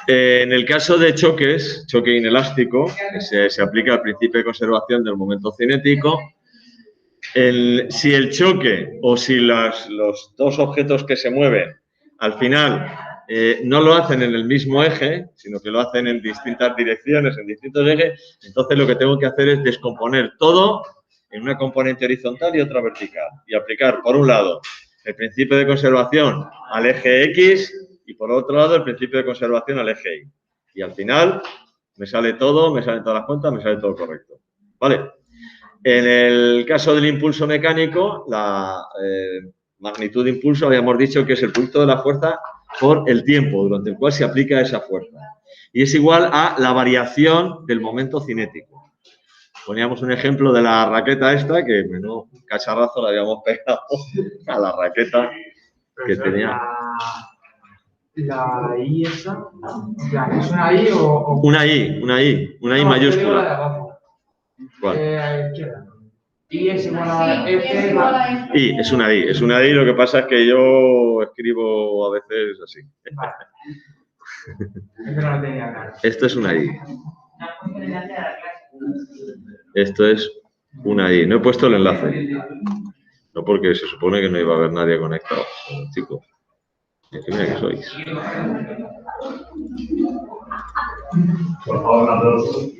En el caso de choque inelástico, se aplica el principio de conservación del momento cinético. Si el choque o si los dos objetos que se mueven al final no lo hacen en el mismo eje, sino que lo hacen en distintas direcciones, en distintos ejes, entonces lo que tengo que hacer es descomponer todo en una componente horizontal y otra vertical y aplicar, por un lado, el principio de conservación al eje X y, por otro lado, el principio de conservación al eje Y. Y al final me sale todo, me salen todas las cuentas, me sale todo correcto. ¿Vale? En el caso del impulso mecánico, la magnitud de impulso habíamos dicho que es el producto de la fuerza por el tiempo durante el cual se aplica esa fuerza. Y es igual a la variación del momento cinético. Poníamos un ejemplo de la raqueta esta, que menudo cacharrazo le habíamos pegado a la raqueta que tenía. ¿La I esa? ¿Es una I o...? Una I mayúscula. ¿Cuál? I es igual a F. I, es una I, lo que pasa es que yo escribo a veces así. Vale. Esto no lo tenía claro. Esto es una I. Esto es una I. No he puesto el enlace. No, porque se supone que no iba a haber nadie conectado, chicos. Mira que sois. Por favor, un aplauso.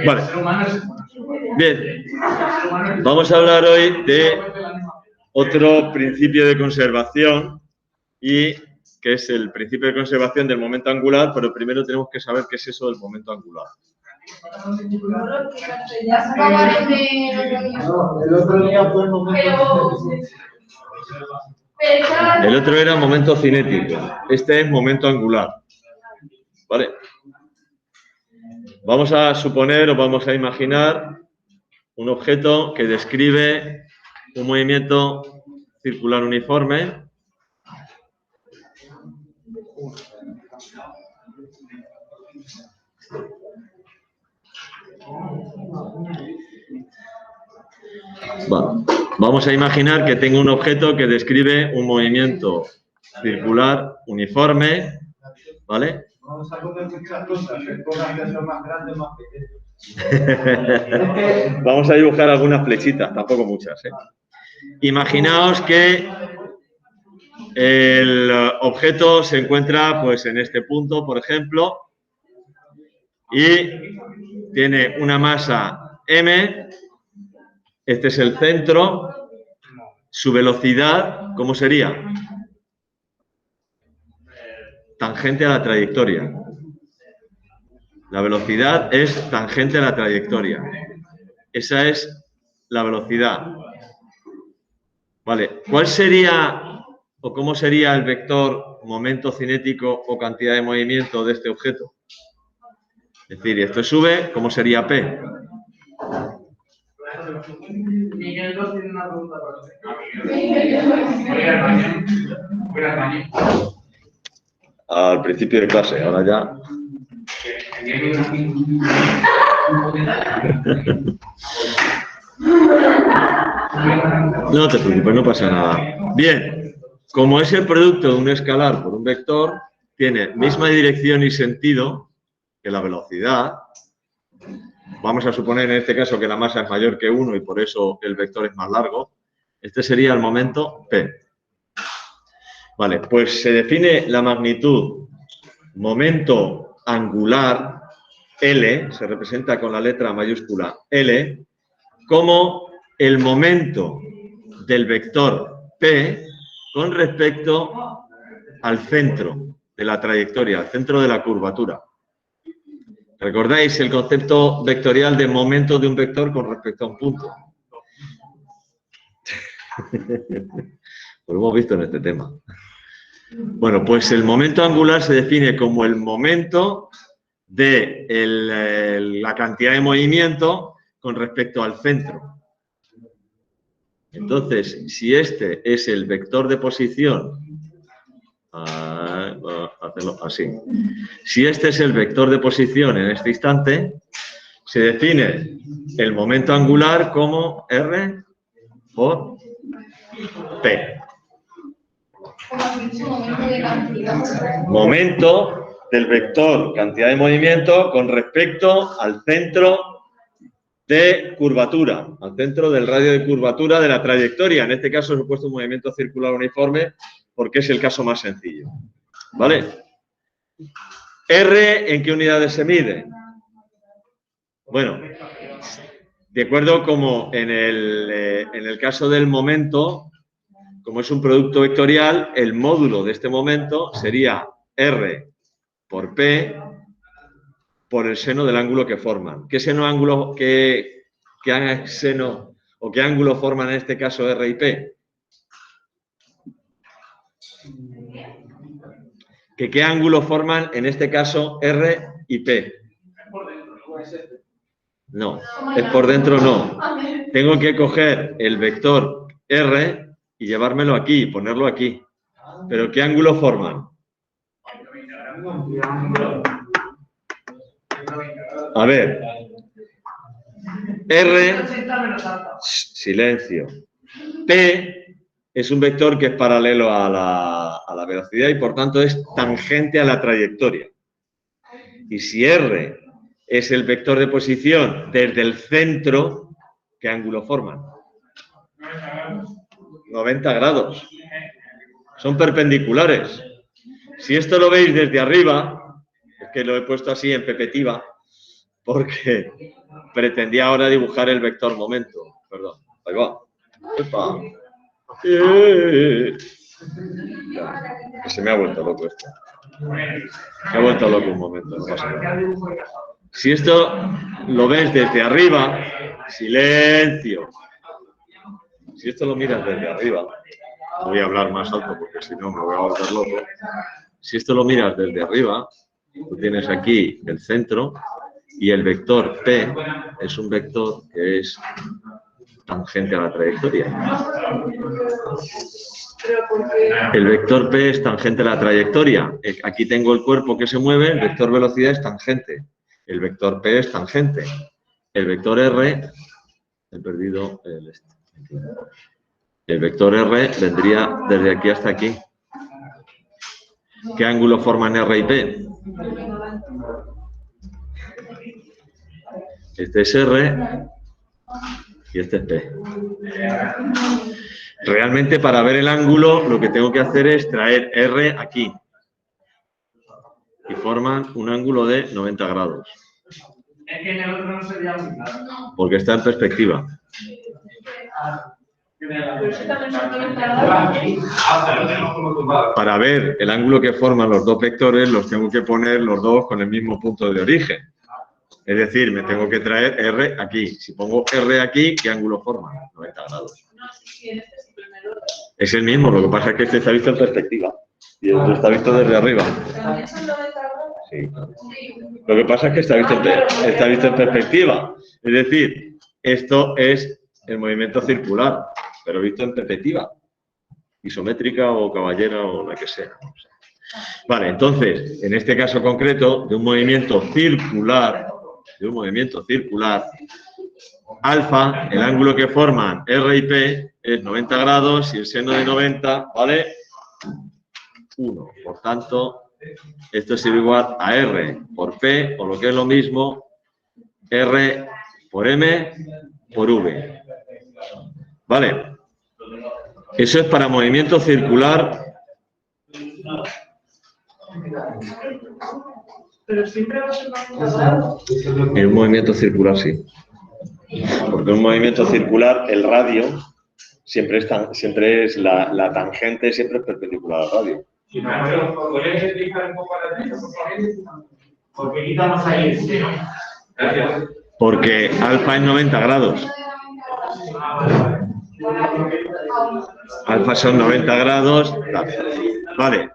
Vale. Bien, vamos a hablar hoy de otro principio de conservación y que es el principio de conservación del momento angular, pero primero tenemos que saber qué es eso del momento angular. El otro era momento cinético, este es momento angular. ¿Vale? Vamos a suponer o vamos a imaginar un objeto que describe un movimiento circular uniforme. Bueno, vamos a imaginar que tengo un objeto que describe un movimiento circular uniforme, ¿vale? Vamos a poner muchas cosas, más grandes, más pequeños. Vamos a dibujar algunas flechitas, tampoco muchas, ¿eh? Imaginaos que el objeto se encuentra pues, en este punto, por ejemplo, y tiene una masa m, este es el centro, su velocidad, ¿cómo sería? Tangente a la trayectoria. La velocidad es tangente a la trayectoria. Esa es la velocidad. Vale, ¿cuál sería o cómo sería el vector momento cinético o cantidad de movimiento de este objeto? Es decir, esto es v, ¿cómo sería P? Miguel 2 tiene una pregunta para Al principio de clase, ahora ya. No te preocupes, no pasa nada. Bien, como es el producto de un escalar por un vector, tiene misma dirección y sentido que la velocidad. Vamos a suponer en este caso que la masa es mayor que 1 y por eso el vector es más largo. Este sería el momento P. Vale, pues se define la magnitud momento angular L, se representa con la letra mayúscula L, como el momento del vector P con respecto al centro de la trayectoria, al centro de la curvatura. ¿Recordáis el concepto vectorial de momento de un vector con respecto a un punto? Lo hemos visto en este tema. Bueno, pues el momento angular se define como el momento de la cantidad de movimiento con respecto al centro. Entonces, si este es el vector de posición, voy a hacerlo así. Si este es el vector de posición en este instante, se define el momento angular como R por P. Momento del vector cantidad de movimiento con respecto al centro de curvatura, al centro del radio de curvatura de la trayectoria. En este caso he puesto un movimiento circular uniforme porque es el caso más sencillo. ¿Vale? R, ¿en qué unidades se mide? Bueno, de acuerdo como en el caso del momento, como es un producto vectorial, el módulo de este momento sería R por P por el seno del ángulo que forman. ¿Qué seno ángulo, qué seno o qué ángulo forman en este caso R y P? ¿Qué ángulo forman en este caso R y P? No, es por dentro no. Tengo que coger el vector R y llevármelo aquí, ponerlo aquí. ¿Pero qué ángulo forman? A ver. R, silencio. P es un vector que es paralelo a la velocidad y por tanto es tangente a la trayectoria. Y si R es el vector de posición desde el centro, ¿qué ángulo forman? 90 grados. Son perpendiculares. Si esto lo veis desde arriba, es que lo he puesto así en perspectiva, porque pretendía ahora dibujar el vector momento. Perdón, ahí va. ¡Epa! Que se me ha vuelto loco esto. Se ha vuelto loco un momento. No pasa nada. Si esto lo ves desde arriba, silencio. Si esto lo miras desde arriba, voy a hablar más alto porque si no me voy a volver loco. Si esto lo miras desde arriba, tú tienes aquí el centro y el vector P es un vector que es tangente a la trayectoria. El vector P es tangente a la trayectoria. Aquí tengo el cuerpo que se mueve, el vector velocidad es tangente. El vector P es tangente. El vector R, he perdido el este. El vector R vendría desde aquí hasta aquí. ¿Qué ángulo forman R y P? Este es R y este es P. Realmente para ver el ángulo lo que tengo que hacer es traer R aquí. Y forman un ángulo de 90 grados. Es que en el otro no sería muy claro. Porque está en perspectiva. Para ver el ángulo que forman los dos vectores, los tengo que poner los dos con el mismo punto de origen. Es decir, me tengo que traer R aquí. Si pongo R aquí, ¿qué ángulo forman? 90 grados. Es el mismo, lo que pasa es que este está visto en perspectiva. Y el otro está visto desde arriba. Sí. Lo que pasa es que está visto en perspectiva. Es decir, esto es el movimiento circular, pero visto en perspectiva. Isométrica o caballera o la que sea. Vale, entonces, en este caso concreto, de un movimiento circular, alfa, el ángulo que forman R y P es 90 grados y el seno de 90 vale 1. Por tanto, esto es igual a R por P, o lo que es lo mismo, R por M por V. ¿Vale? Eso es para movimiento circular. Pero siempre va a ser más cuadrado. En un movimiento circular, sí. Porque un movimiento circular, el radio, siempre es la tangente, siempre es perpendicular al radio. Si no, ¿podrías explicar un poco la teoría, por favor? ¿Por qué quitamos ahí el cero? Gracias. Porque alfa es 90 grados. Alfa son 90 grados. Vale.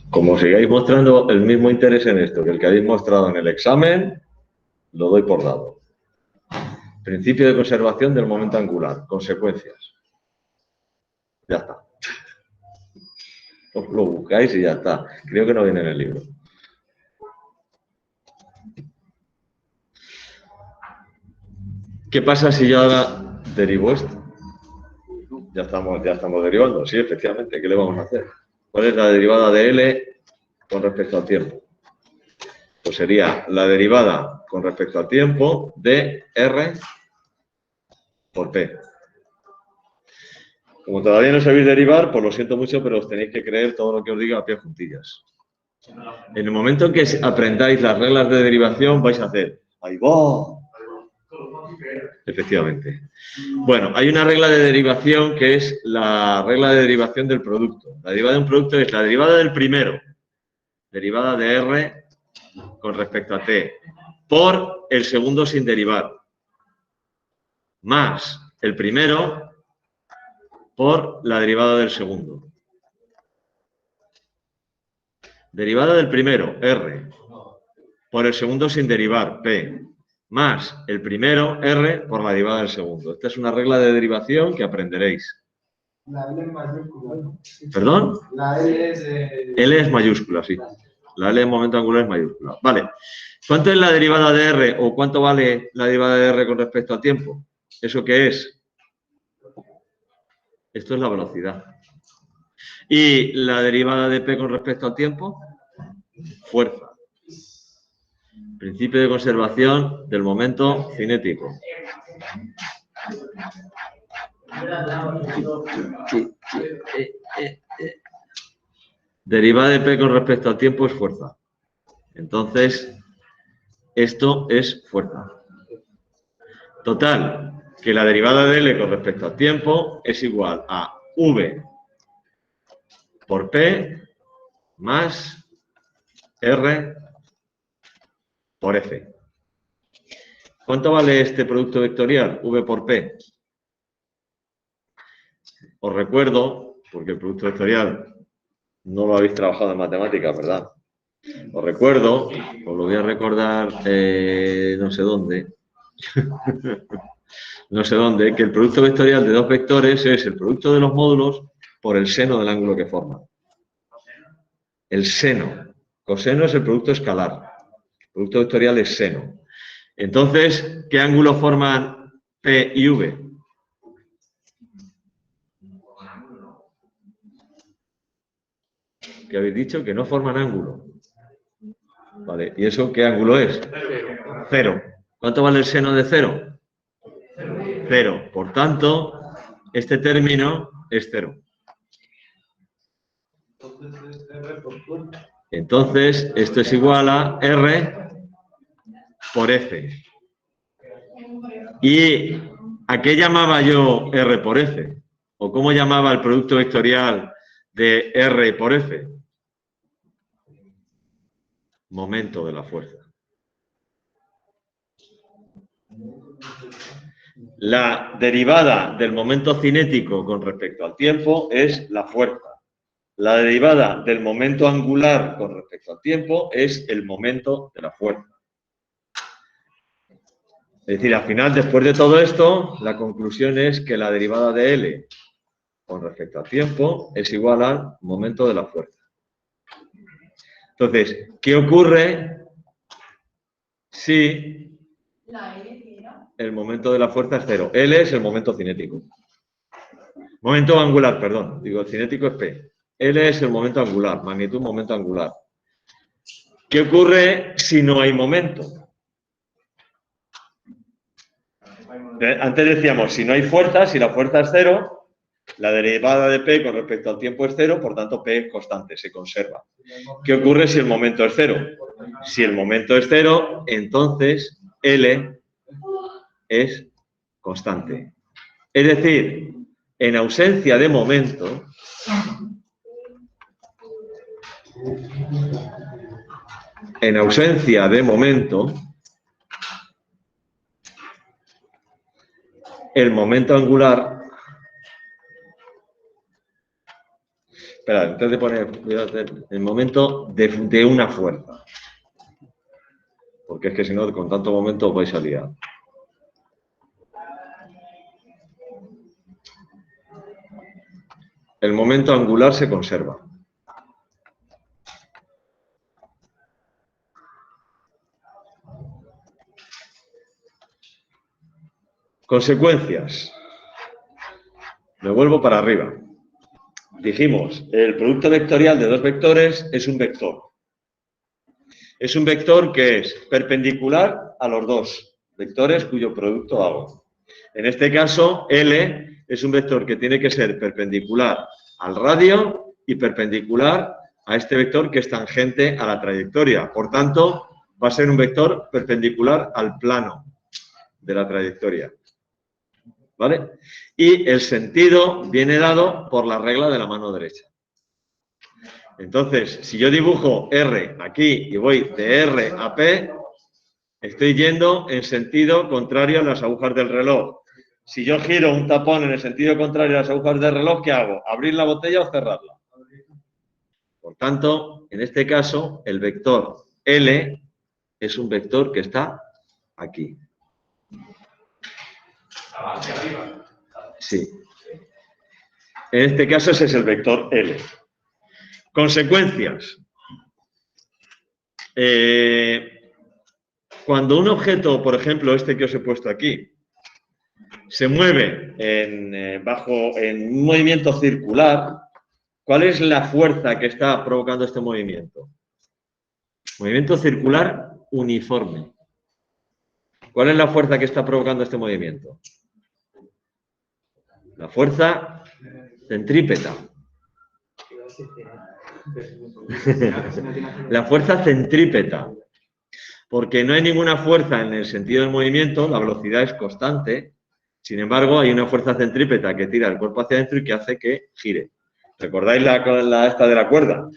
Como sigáis mostrando el mismo interés en esto que el que habéis mostrado en el examen, lo doy por dado. Principio de conservación del momento angular. Consecuencias. Ya está. Os lo buscáis y ya está. Creo que no viene en el libro. ¿Qué pasa si yo ahora derivo esto? Ya estamos derivando. Sí, efectivamente. ¿Qué le vamos a hacer? ¿Cuál es la derivada de L con respecto al tiempo? Pues sería la derivada con respecto al tiempo de R por P. Como todavía no sabéis derivar, pues lo siento mucho, pero os tenéis que creer todo lo que os diga a pie juntillas. En el momento en que aprendáis las reglas de derivación, vais a hacer ¡ahí va! Efectivamente. Bueno, hay una regla de derivación que es la regla de derivación del producto. La derivada de un producto es la derivada del primero, derivada de R con respecto a T, por el segundo sin derivar, más el primero por la derivada del segundo. Derivada del primero, R, por el segundo sin derivar, P, más el primero, R, por la derivada del segundo. Esta es una regla de derivación que aprenderéis. La L es mayúscula. ¿Perdón? La L es de... L es mayúscula, sí. La L en momento angular es mayúscula. Vale. ¿Cuánto es la derivada de R o cuánto vale la derivada de R con respecto al tiempo? ¿Eso qué es? Esto es la velocidad. ¿Y la derivada de P con respecto al tiempo? Fuerza. Principio de conservación del momento cinético. Derivada de P con respecto al tiempo es fuerza. Entonces, esto es fuerza. Total, que la derivada de L con respecto al tiempo es igual a V por P más R por F. ¿Cuánto vale este producto vectorial? V por P. Os recuerdo, porque el producto vectorial no lo habéis trabajado en matemáticas, ¿verdad? Os recuerdo, os lo voy a recordar no sé dónde, no sé dónde, que el producto vectorial de dos vectores es el producto de los módulos por el seno del ángulo que forman. El seno. Coseno es el producto escalar. El producto vectorial es seno. Entonces, ¿qué ángulo forman P y V? ¿Qué habéis dicho? Que no forman ángulo. Vale, ¿y eso qué ángulo es? Cero. ¿Cuánto vale el seno de cero? Cero. Por tanto, este término es cero. Entonces, esto es igual a R por F. ¿Y a qué llamaba yo R por F? ¿O cómo llamaba el producto vectorial de R por F? Momento de la fuerza. La derivada del momento cinético con respecto al tiempo es la fuerza. La derivada del momento angular con respecto al tiempo es el momento de la fuerza. Es decir, al final, después de todo esto, la conclusión es que la derivada de L con respecto al tiempo es igual al momento de la fuerza. Entonces, ¿qué ocurre si el momento de la fuerza es cero? L es el momento cinético. Momento angular, perdón. Digo, el cinético es P. L es el momento angular, magnitud momento angular. ¿Qué ocurre si no hay momento? Antes decíamos, si no hay fuerza, si la fuerza es cero, la derivada de P con respecto al tiempo es cero, por tanto P es constante, se conserva. ¿Qué ocurre si el momento es cero? Si el momento es cero, entonces L es constante. Es decir, en ausencia de momento, el momento angular. Espera, antes de poner, voy a hacer el momento de una fuerza. Porque es que si no, con tanto momento os vais a liar. El momento angular se conserva. Consecuencias. Me vuelvo para arriba. Dijimos, el producto vectorial de dos vectores es un vector. Es un vector que es perpendicular a los dos vectores cuyo producto hago. En este caso, L es un vector que tiene que ser perpendicular al radio y perpendicular a este vector que es tangente a la trayectoria. Por tanto, va a ser un vector perpendicular al plano de la trayectoria. ¿Vale? Y el sentido viene dado por la regla de la mano derecha. Entonces, si yo dibujo R aquí y voy de R a P, estoy yendo en sentido contrario a las agujas del reloj. Si yo giro un tapón en el sentido contrario a las agujas del reloj, ¿qué hago? ¿Abrir la botella o cerrarla? Por tanto, en este caso, el vector L es un vector que está aquí. Hacia arriba. Sí. En este caso ese es el vector L. Consecuencias. Cuando un objeto, por ejemplo, este que os he puesto aquí, se mueve en un movimiento circular, ¿cuál es la fuerza que está provocando este movimiento? Movimiento circular uniforme. ¿Cuál es la fuerza que está provocando este movimiento? La fuerza centrípeta. La fuerza centrípeta. Porque no hay ninguna fuerza en el sentido del movimiento, la velocidad es constante. Sin embargo, hay una fuerza centrípeta que tira el cuerpo hacia adentro y que hace que gire. ¿Recordáis esta de la cuerda?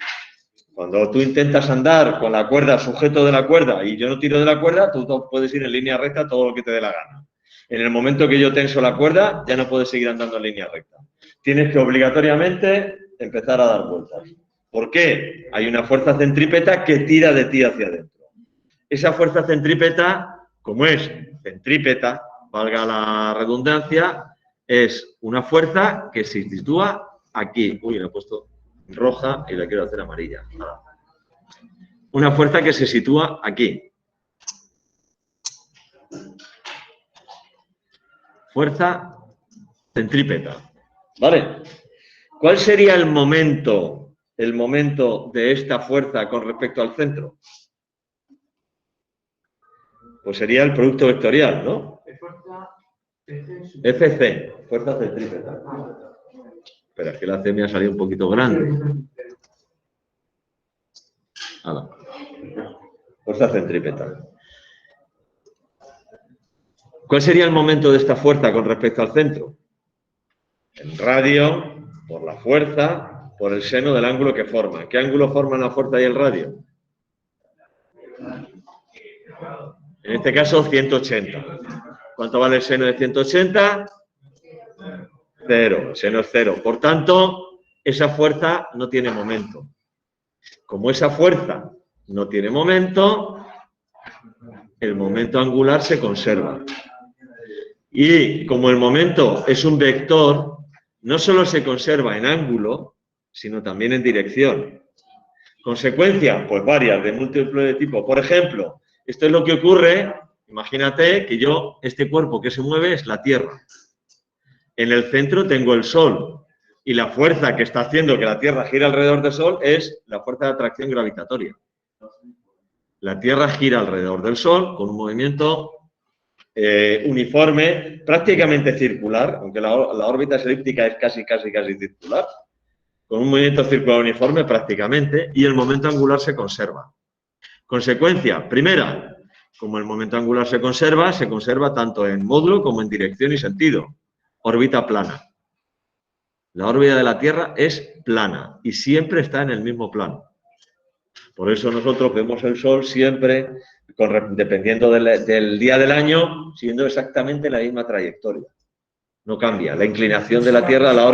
Cuando tú intentas andar con la cuerda, sujeto de la cuerda, y yo no tiro de la cuerda, tú puedes ir en línea recta todo lo que te dé la gana. En el momento que yo tenso la cuerda, ya no puedes seguir andando en línea recta. Tienes que obligatoriamente empezar a dar vueltas. ¿Por qué? Hay una fuerza centrípeta que tira de ti hacia adentro. Esa fuerza centrípeta, como es centrípeta, valga la redundancia, es una fuerza que se sitúa aquí. Uy, la he puesto roja y la quiero hacer amarilla. Una fuerza que se sitúa aquí. Fuerza centrípeta. ¿Vale? ¿Cuál sería el momento de esta fuerza con respecto al centro? Pues sería el producto vectorial, ¿no? FC, fuerza centrípeta. Espera, es que la C me ha salido un poquito grande. Ahora. Fuerza centrípeta. ¿Cuál sería el momento de esta fuerza con respecto al centro? El radio, por la fuerza, por el seno del ángulo que forma. ¿Qué ángulo forman la fuerza y el radio? En este caso, 180. ¿Cuánto vale el seno de 180? 0. El seno es 0. Por tanto, esa fuerza no tiene momento. Como esa fuerza no tiene momento, el momento angular se conserva. Y como el momento es un vector, no solo se conserva en ángulo, sino también en dirección. ¿Consecuencia? Pues varias, de múltiple tipo. Por ejemplo, esto es lo que ocurre, imagínate que este cuerpo que se mueve es la Tierra. En el centro tengo el Sol. Y la fuerza que está haciendo que la Tierra gire alrededor del Sol es la fuerza de atracción gravitatoria. La Tierra gira alrededor del Sol con un movimiento uniforme, prácticamente circular, aunque la órbita elíptica es casi circular, con un movimiento circular uniforme prácticamente, y el momento angular se conserva. Consecuencia, primera, como el momento angular se conserva tanto en módulo como en dirección y sentido. Órbita plana. La órbita de la Tierra es plana y siempre está en el mismo plano. Por eso nosotros vemos el Sol siempre, dependiendo del día del año, siguiendo exactamente la misma trayectoria. No cambia. La inclinación de la Tierra, la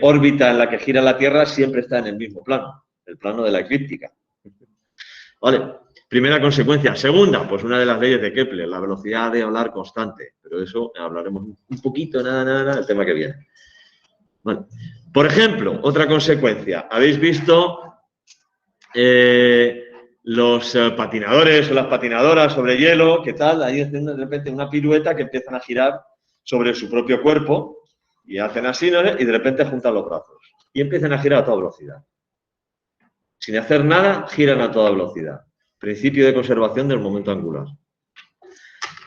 órbita en la que gira la Tierra siempre está en el mismo plano, el plano de la eclíptica. Vale, primera consecuencia. Segunda, pues una de las leyes de Kepler, la velocidad de hablar constante. Pero de eso hablaremos un poquito, nada, el tema que viene. Vale. Por ejemplo, otra consecuencia. ¿Habéis visto los patinadores o las patinadoras sobre hielo? ¿Qué tal? Ahí hacen de repente una pirueta que empiezan a girar sobre su propio cuerpo y hacen así, ¿no? Y de repente juntan los brazos y empiezan a girar a toda velocidad. Sin hacer nada, giran a toda velocidad. Principio de conservación del momento angular.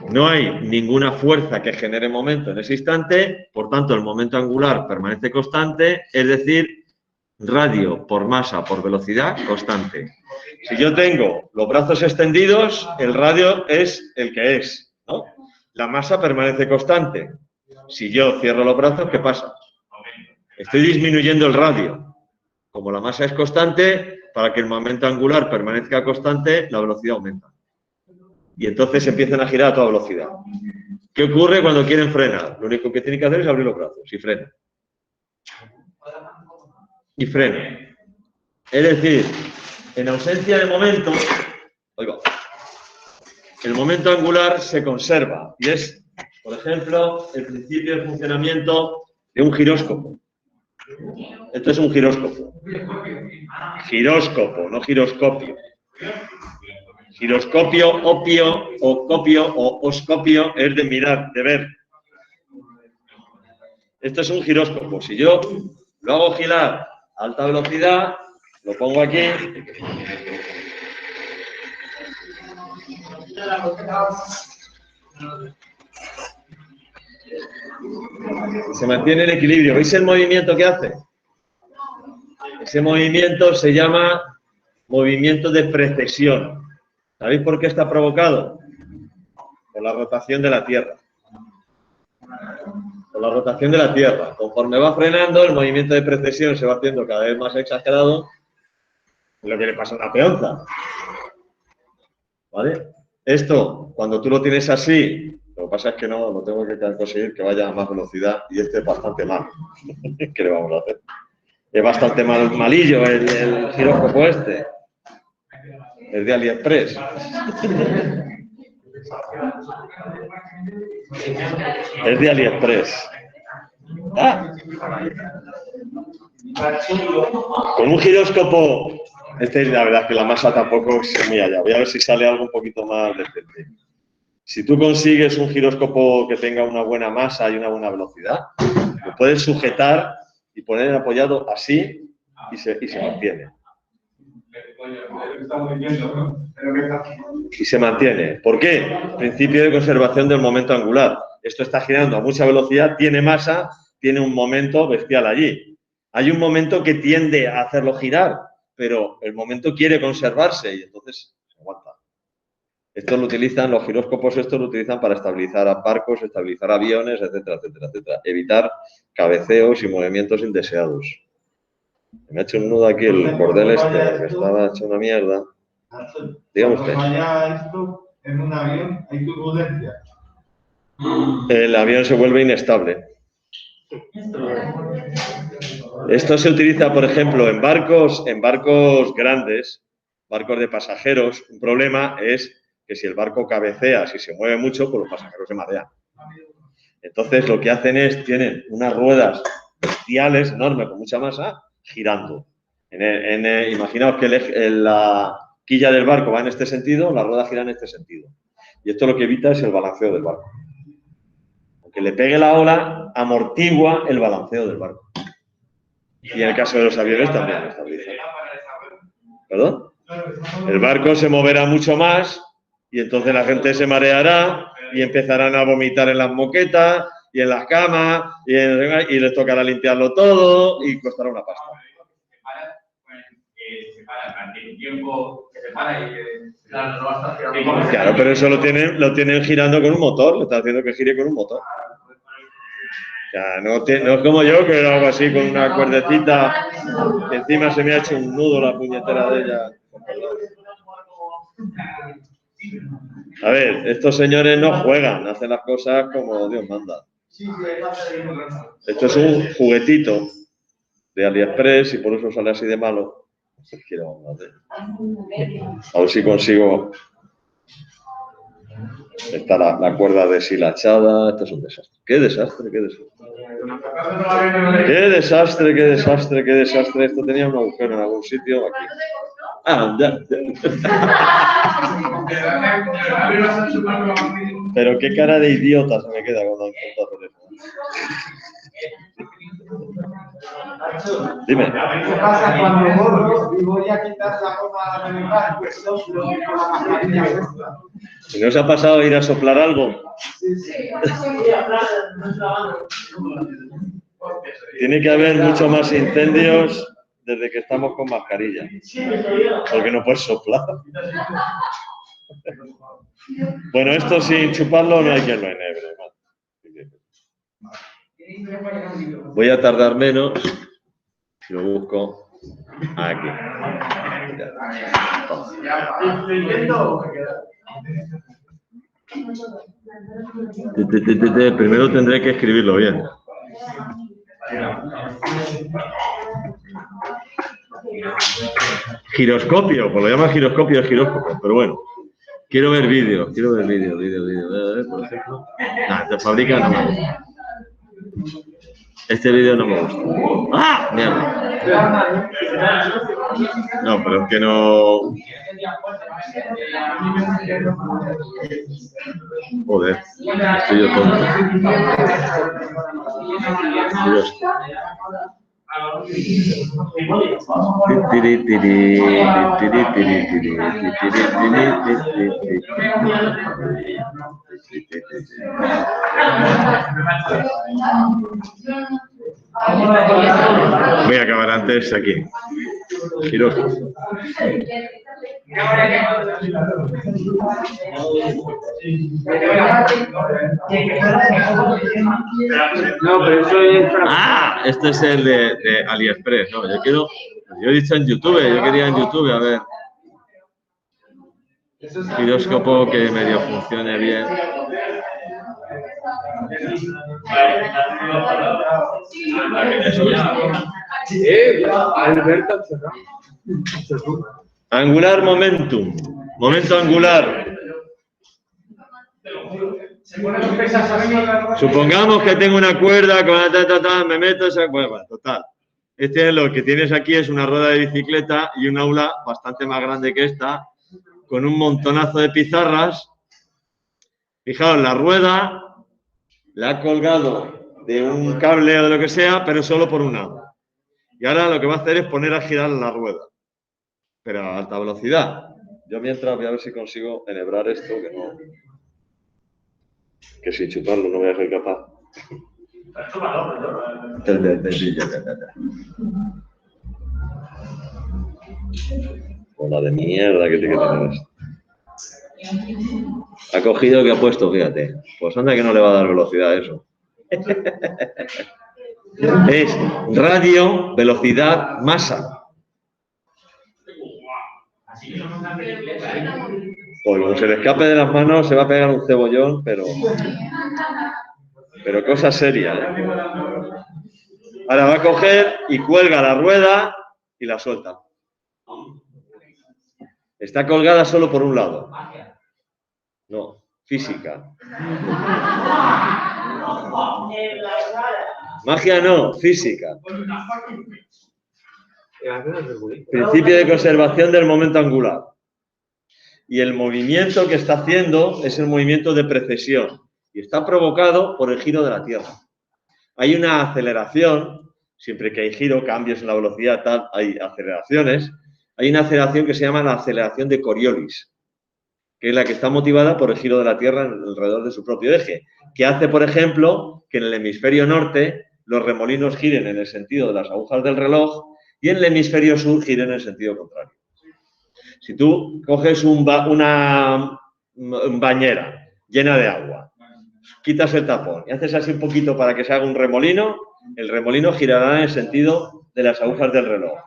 No hay ninguna fuerza que genere momento en ese instante, por tanto, el momento angular permanece constante, es decir, radio por masa por velocidad constante. Si yo tengo los brazos extendidos, el radio es el que es, ¿no? La masa permanece constante. Si yo cierro los brazos, ¿qué pasa? Estoy disminuyendo el radio. Como la masa es constante, para que el momento angular permanezca constante, la velocidad aumenta. Y entonces empiezan a girar a toda velocidad. ¿Qué ocurre cuando quieren frenar? Lo único que tienen que hacer es abrir los brazos y frenan. Y frenan. Es decir, en ausencia de momento, el momento angular se conserva y es, por ejemplo, el principio de funcionamiento de un giróscopo. Esto es un giróscopo. Giróscopo, no giroscopio. Giroscopio, opio o copio o oscopio es de mirar, de ver. Esto es un giróscopo. Si yo lo hago girar a alta velocidad, lo pongo aquí. Se mantiene el equilibrio. ¿Veis el movimiento que hace? Ese movimiento se llama movimiento de precesión. ¿Sabéis por qué está provocado? Por la rotación de la Tierra. Por la rotación de la Tierra. Conforme va frenando, el movimiento de precesión se va haciendo cada vez más exagerado. Lo que le pasa a una peonza. ¿Vale? Esto, cuando tú lo tienes así, lo que pasa es que no tengo que conseguir que vaya a más velocidad y este es bastante malo. ¿Qué le vamos a hacer? Es bastante malillo el giróscopo este. Es de AliExpress. Es de AliExpress. Ah. Con un giróscopo, la verdad es que la masa tampoco es muy allá. Voy a ver si sale algo un poquito más decente. Si tú consigues un giróscopo que tenga una buena masa y una buena velocidad, lo puedes sujetar y poner apoyado así y se mantiene. Y se mantiene. ¿Por qué? Principio de conservación del momento angular. Esto está girando a mucha velocidad, tiene masa, tiene un momento bestial allí. Hay un momento que tiende a hacerlo girar, pero el momento quiere conservarse y entonces se aguanta. Esto lo utilizan, los giróscopos estos lo utilizan para estabilizar a barcos, estabilizar aviones, etcétera, etcétera, etcétera. Evitar cabeceos y movimientos indeseados. Me ha hecho un nudo aquí el cordel este, que estaba hecho una mierda. Dígame usted. Cuando vaya esto en un avión, hay turbulencia. El avión se vuelve inestable. Esto se utiliza, por ejemplo, en barcos grandes, barcos de pasajeros. Un problema es que si el barco cabecea, si se mueve mucho, pues los pasajeros se marean. Entonces, lo que hacen es, tienen unas ruedas bestiales, enormes, con mucha masa, girando. Imaginaos que la quilla del barco va en este sentido, la rueda gira en este sentido. Y esto lo que evita es el balanceo del barco. que le pegue la ola amortigua el balanceo del barco. Y en el caso de los aviones también lo estabiliza. ¿Perdón? El barco se moverá mucho más y entonces la gente se mareará y empezarán a vomitar en las moquetas y en las camas y les tocará limpiarlo todo y costará una pasta. Claro, pero eso lo tienen girando con un motor, lo está haciendo que gire con un motor. O sea, no es como yo, que lo hago así con una cuerdecita, que encima se me ha hecho un nudo la puñetera de ella. A ver, estos señores no juegan, hacen las cosas como Dios manda. Esto es un juguetito de AliExpress y por eso sale así de malo. A ver si consigo. Está la cuerda deshilachada. Esto es un desastre. ¡Qué desastre, qué desastre! ¡Qué desastre, qué desastre, qué desastre! Esto tenía un agujero en algún sitio aquí. Ah, ya. Pero qué cara de idiota se me queda cuando intento hacer eso. Dime. ¿Qué pasa cuando borro y voy a quitar la goma de mi par? Pues soplo con la mascarilla puesta. ¿Y no os ha pasado ir a soplar algo? Sí. Tiene que haber mucho más incendios desde que estamos con mascarilla. Porque no puedes soplar. Bueno, esto sin chuparlo no hay quien lo enhebre. Voy a tardar menos si lo busco aquí. Primero tendré que escribirlo bien. Giroscopio, pues lo llaman giroscopio, es giróscopo, pero bueno. Quiero ver vídeos, vídeo, por ejemplo. Te fabrica no me gusta. Este vídeo no me gusta. ¡Ah! Mierda. No, pero es que no. Joder, estoy yo tonto. Dios. Voy a acabar antes aquí. Giróscopo. No, pero eso es... Este es el de AliExpress. No, yo he dicho en YouTube, yo quería en YouTube, a ver. Giróscopo que medio funcione bien. Angular momentum. Momento angular. Supongamos que tengo una cuerda con me meto esa cuerda. Total. Lo que tienes aquí es una rueda de bicicleta y un aula bastante más grande que esta, con un montonazo de pizarras. Fijaos, la rueda la ha colgado de un cable o de lo que sea, pero solo por un lado. Y ahora lo que va a hacer es poner a girar la rueda, pero a alta velocidad. Yo mientras voy a ver si consigo enhebrar esto, que sin chuparlo no voy a ser capaz. Hola de mierda que te quedas. Ha cogido que ha puesto, fíjate. Pues anda que no le va a dar velocidad a eso. Es radio, velocidad, masa. Pues como se le escape de las manos se va a pegar un cebollón, pero cosa seria, ¿eh? Ahora va a coger y cuelga la rueda y la suelta. Está colgada solo por un lado. No, física. Magia no, física. Principio de conservación del momento angular. Y el movimiento que está haciendo es el movimiento de precesión. y está provocado por el giro de la Tierra. Hay una aceleración, siempre que hay giro, cambios en la velocidad, tal, hay aceleraciones. Hay una aceleración que se llama la aceleración de Coriolis, que es la que está motivada por el giro de la Tierra alrededor de su propio eje, que hace, por ejemplo, que en el hemisferio norte los remolinos giren en el sentido de las agujas del reloj y en el hemisferio sur giren en el sentido contrario. Si tú coges una bañera llena de agua, quitas el tapón y haces así un poquito para que se haga un remolino, el remolino girará en el sentido de las agujas del reloj.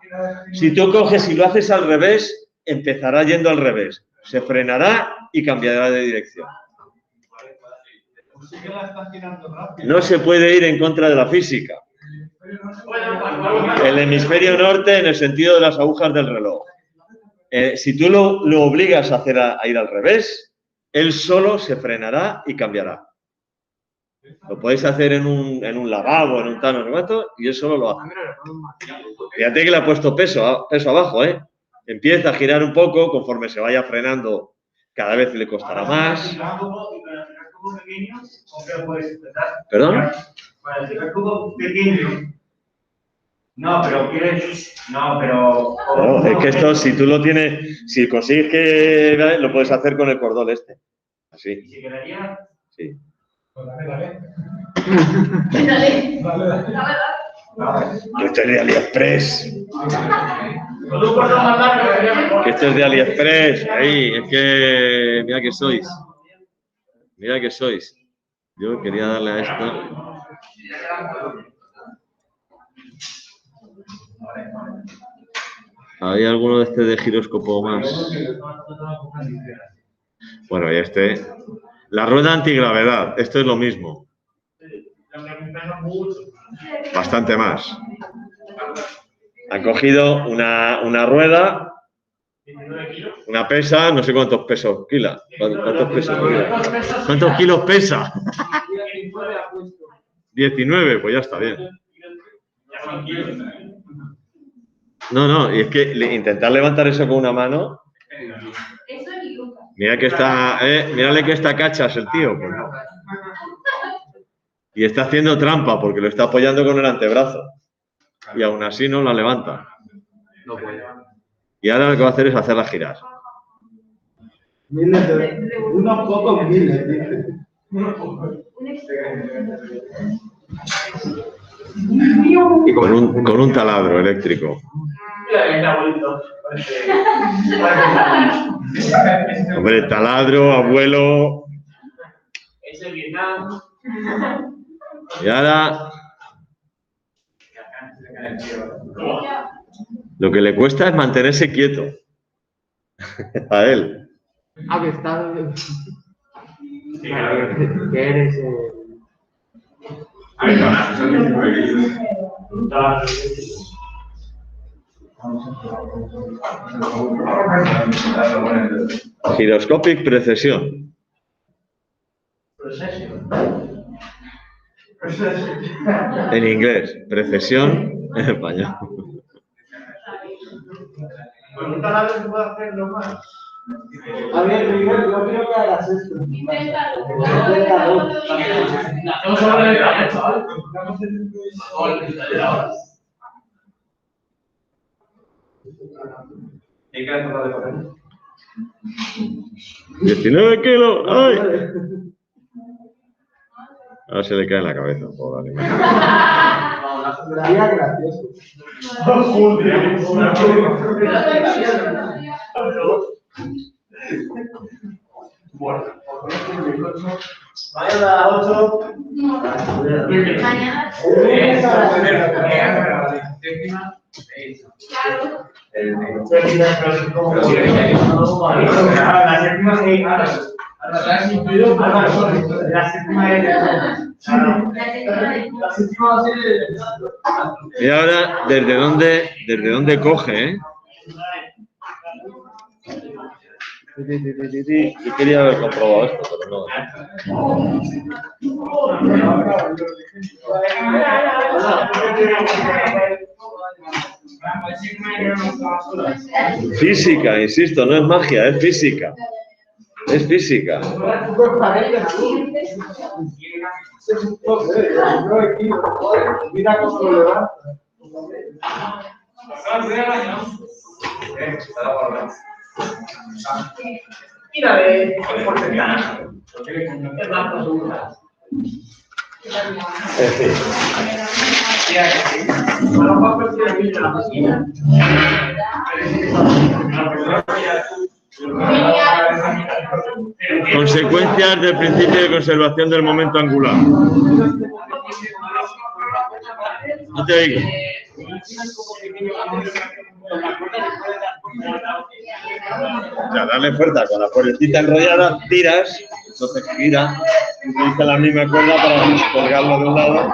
Si tú coges y lo haces al revés, empezará yendo al revés. Se frenará y cambiará de dirección. No se puede ir en contra de la física. El hemisferio norte en el sentido de las agujas del reloj. Si tú lo obligas a ir al revés, él solo se frenará y cambiará. Lo podéis hacer en un lavabo, en un tal ornato, y él solo lo hace. Fíjate que le ha puesto peso abajo, ¿eh? Empieza a girar un poco, conforme se vaya frenando, cada vez le costará más. ¿Perdón? Para el cubo pequeño. No, pero quieres. No, pero. No, es que esto, si tú lo tienes, si consigues que lo puedes hacer con el cordón este. Así. ¿Y se quedaría? Sí. Dale. Que esto es de AliExpress. Que esto es de AliExpress. Ahí, es que. Mira que sois. Mira que sois. Yo quería darle a esto. ¿Hay alguno de este de giróscopo más? Bueno, y este. La rueda antigravedad. Esto es lo mismo. Bastante más. Han cogido una rueda, una pesa, no sé cuántos pesos kila. ¿Cuántos pesos kila? ¿Cuántos kilos pesa? 19, pues ya está bien. No, y es que intentar levantar eso con una mano. Mira que está, mírale que está cachas el tío. Pues no. Y está haciendo trampa porque lo está apoyando con el antebrazo. Y aún así no la levanta. No puede. Y ahora lo que va a hacer es hacerla girar. Unos pocos miles, dice. Y con un taladro eléctrico. Hombre, taladro, abuelo. Ese Vietnam. Y ahora lo que le cuesta es mantenerse quieto. A él. Ah, que está. Que eres. Gyroscopic precession. En inglés, precesión en español. Con un taladro se puede hacer lo más. A ver, Miguel, yo creo que hagas esto. Estamos hablando de la chaval. 19 kilos. ¡Ay! Ahora se le cae en la cabeza. Pobre animal. Sería gracioso. Bueno, Mañana a las 8. Y ahora, ¿desde dónde coge? Yo quería haber comprobado esto, pero no. Física, insisto, no es magia, es física. Es física. Mira cómo lo levanta. Mira, es más profunda. Consecuencias del principio de conservación del momento angular. No te oigo. O sea, darle fuerza con la cuerdecita enrollada, tiras, entonces gira, utiliza la misma cuerda para colgarlo de un lado.